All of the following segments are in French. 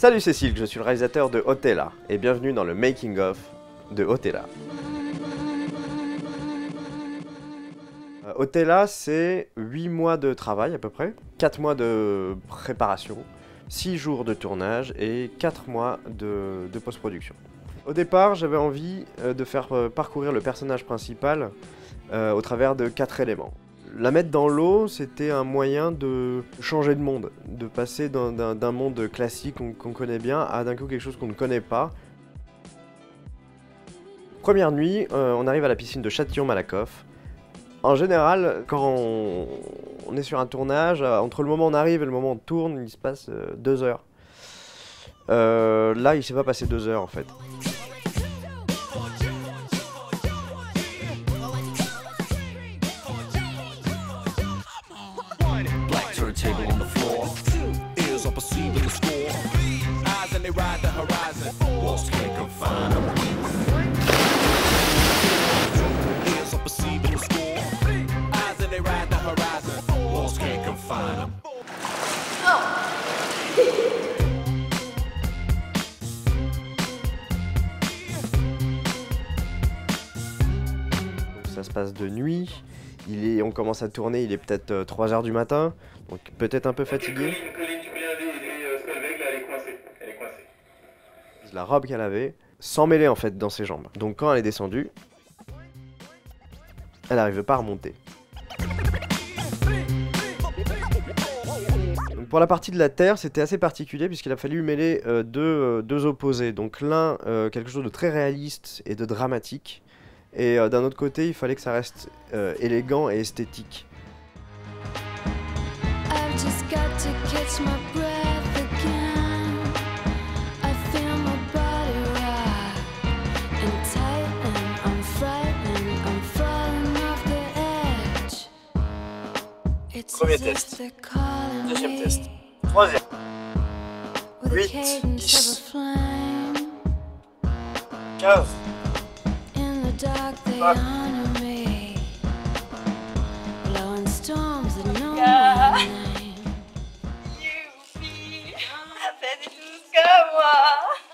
Salut Cécile, je suis le réalisateur de Otella et bienvenue dans le making of de Otella. Otella, c'est 8 mois de travail à peu près, 4 mois de préparation, 6 jours de tournage et 4 mois de post-production. Au départ, j'avais envie de faire parcourir le personnage principal au travers de 4 éléments. La mettre dans l'eau, c'était un moyen de changer de monde, de passer d'un monde classique qu'on connaît bien à d'un coup quelque chose qu'on ne connaît pas. Première nuit, on arrive à la piscine de Châtillon-Malakoff. En général, quand on est sur un tournage, entre le moment où on arrive et le moment où on tourne, il se passe 2 heures. Là, il s'est pas passé 2 heures en fait. Ça se passe de nuit, on commence à tourner, il est peut-être 3 h du matin, donc peut-être un peu fatigué. La robe qu'elle avait s'emmêlait en fait dans ses jambes. Donc quand elle est descendue, elle n'arrive pas à remonter. Donc pour la partie de la terre, c'était assez particulier puisqu'il a fallu mêler deux opposés. Donc l'un, quelque chose de très réaliste et de dramatique. Et d'un autre côté, il fallait que ça reste élégant et esthétique. Premier test, deuxième test, troisième, 8, 10, 15, 20.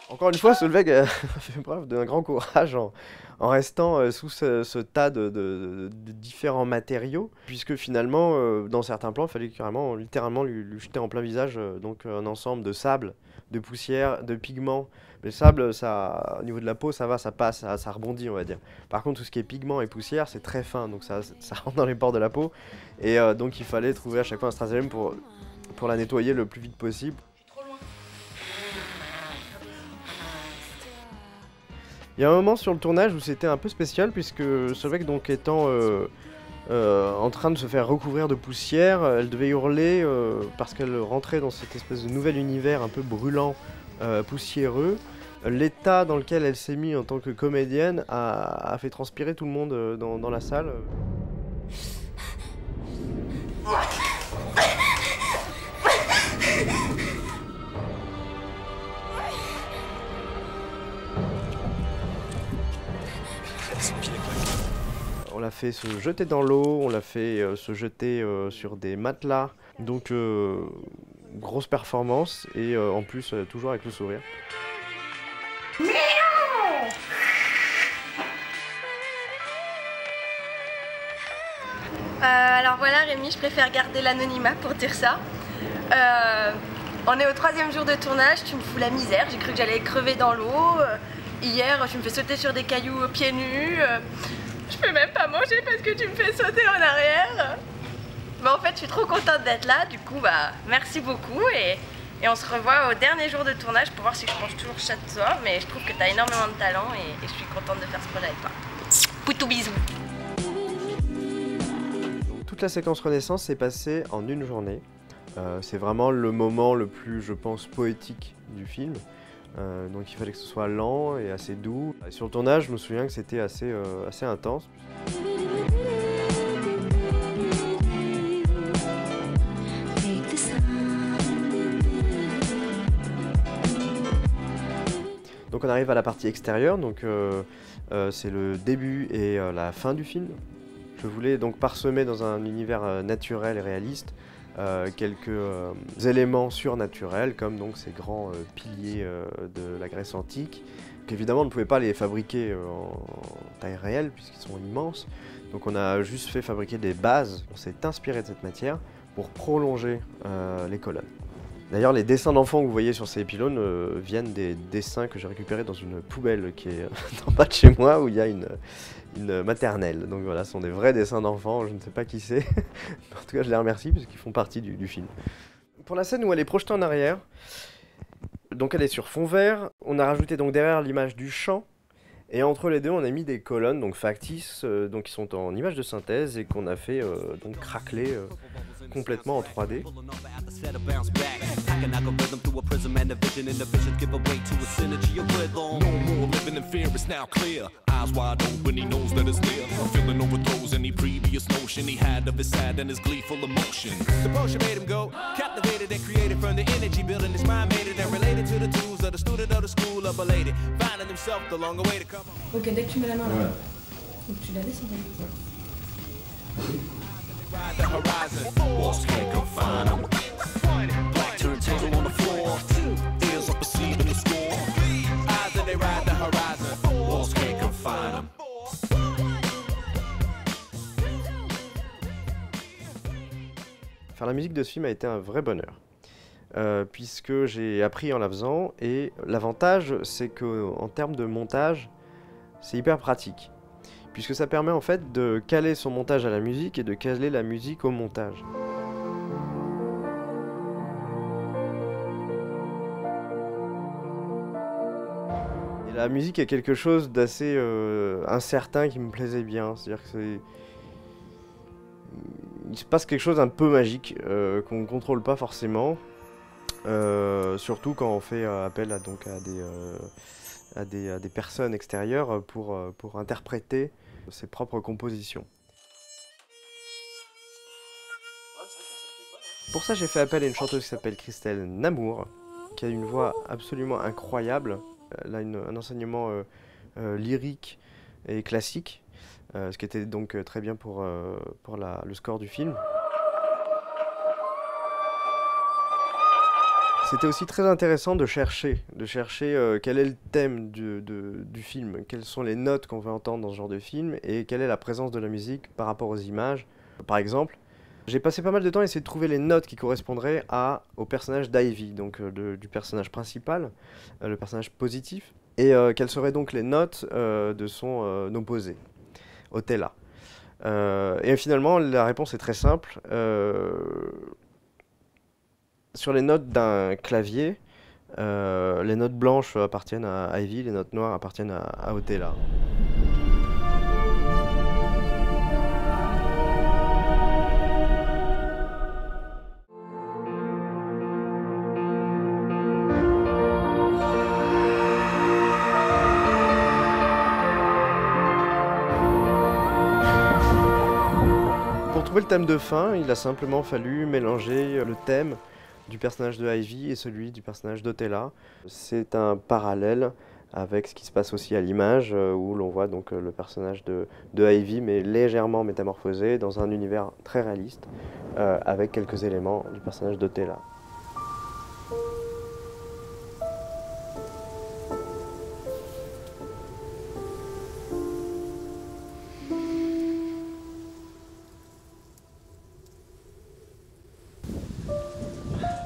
Encore une fois, Solveig a fait preuve d'un grand courage en restant sous ce tas de différents matériaux, puisque finalement, dans certains plans, il fallait carrément, littéralement, lui jeter en plein visage donc un ensemble de sable, de poussière, de pigments. Mais le sable, ça, au niveau de la peau, ça va, ça passe, ça rebondit, on va dire. Par contre, tout ce qui est pigments et poussière, c'est très fin, donc ça rentre dans les pores de la peau. Et donc, il fallait trouver à chaque fois un stratagème pour la nettoyer le plus vite possible. Il y a un moment sur le tournage où c'était un peu spécial puisque Solveig donc étant en train de se faire recouvrir de poussière, elle devait hurler parce qu'elle rentrait dans cette espèce de nouvel univers un peu brûlant, poussiéreux. L'état dans lequel elle s'est mise en tant que comédienne a fait transpirer tout le monde dans la salle. On l'a fait se jeter dans l'eau, on l'a fait se jeter sur des matelas, donc grosse performance et en plus toujours avec le sourire. Alors voilà Rémi, je préfère garder l'anonymat pour dire ça. On est au 3e jour de tournage, tu me fous la misère, j'ai cru que j'allais crever dans l'eau. Hier, tu me fais sauter sur des cailloux pieds nus. Je peux même pas manger parce que tu me fais sauter en arrière. Mais en fait, je suis trop contente d'être là. Du coup, bah, merci beaucoup. Et on se revoit au dernier jour de tournage pour voir si je mange toujours chat de soir. Mais je trouve que tu as énormément de talent et je suis contente de faire ce projet avec toi. Poutou bisous. Toute la séquence Renaissance s'est passée en une journée. C'est vraiment le moment le plus, je pense, poétique du film. Donc il fallait que ce soit lent et assez doux. Et sur le tournage, je me souviens que c'était assez intense. Donc on arrive à la partie extérieure, donc c'est le début et la fin du film. Je voulais donc parsemer dans un univers naturel et réaliste quelques éléments surnaturels, comme donc ces grands piliers de la Grèce antique, qu'évidemment on ne pouvait pas les fabriquer en taille réelle, puisqu'ils sont immenses. Donc on a juste fait fabriquer des bases, on s'est inspiré de cette matière pour prolonger les colonnes. D'ailleurs, les dessins d'enfants que vous voyez sur ces pylônes viennent des dessins que j'ai récupérés dans une poubelle qui est en bas de chez moi, où il y a une maternelle. Donc voilà, ce sont des vrais dessins d'enfants, je ne sais pas qui c'est. En tout cas, je les remercie puisqu'ils font partie du film. Pour la scène où elle est projetée en arrière, donc elle est sur fond vert, on a rajouté donc derrière l'image du champ, et entre les deux, on a mis des colonnes donc factices, donc qui sont en image de synthèse et qu'on a fait donc craqueler complètement en 3D. Ok, dès que tu mets la main là, donc tu la laisses en Faire la musique de ce film a été un vrai bonheur, puisque j'ai appris en la faisant, et l'avantage c'est qu'en termes de montage, c'est hyper pratique, puisque ça permet en fait de caler son montage à la musique et de caler la musique au montage. Et la musique est quelque chose d'assez incertain qui me plaisait bien, c'est-à-dire que il se passe quelque chose d'un peu magique qu'on ne contrôle pas forcément, surtout quand on fait appel à des personnes extérieures pour interpréter ses propres compositions. Pour ça, j'ai fait appel à une chanteuse qui s'appelle Christelle Namour, qui a une voix absolument incroyable. Elle a un enseignement lyrique et classique, ce qui était donc très bien pour le score du film. C'était aussi très intéressant de chercher quel est le thème du film, quelles sont les notes qu'on veut entendre dans ce genre de film, et quelle est la présence de la musique par rapport aux images. Par exemple, j'ai passé pas mal de temps à essayer de trouver les notes qui correspondraient au personnage d'Ivy, donc du personnage principal, le personnage positif, et quelles seraient donc les notes de son opposé, Otella. Et finalement, la réponse est très simple. Sur les notes d'un clavier, les notes blanches appartiennent à Ivy, les notes noires appartiennent à Otella. Pour trouver le thème de fin, il a simplement fallu mélanger le thème du personnage de Ivy et celui du personnage d'Otella. C'est un parallèle avec ce qui se passe aussi à l'image, où l'on voit donc le personnage de Ivy, mais légèrement métamorphosé dans un univers très réaliste, avec quelques éléments du personnage d'Otella.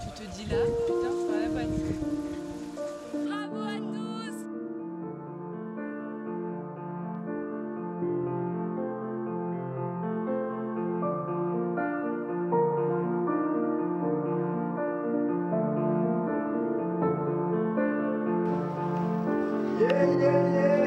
Tu te dis là, putain, ça va pas être. Bravo à tous! Yeah, yeah, yeah.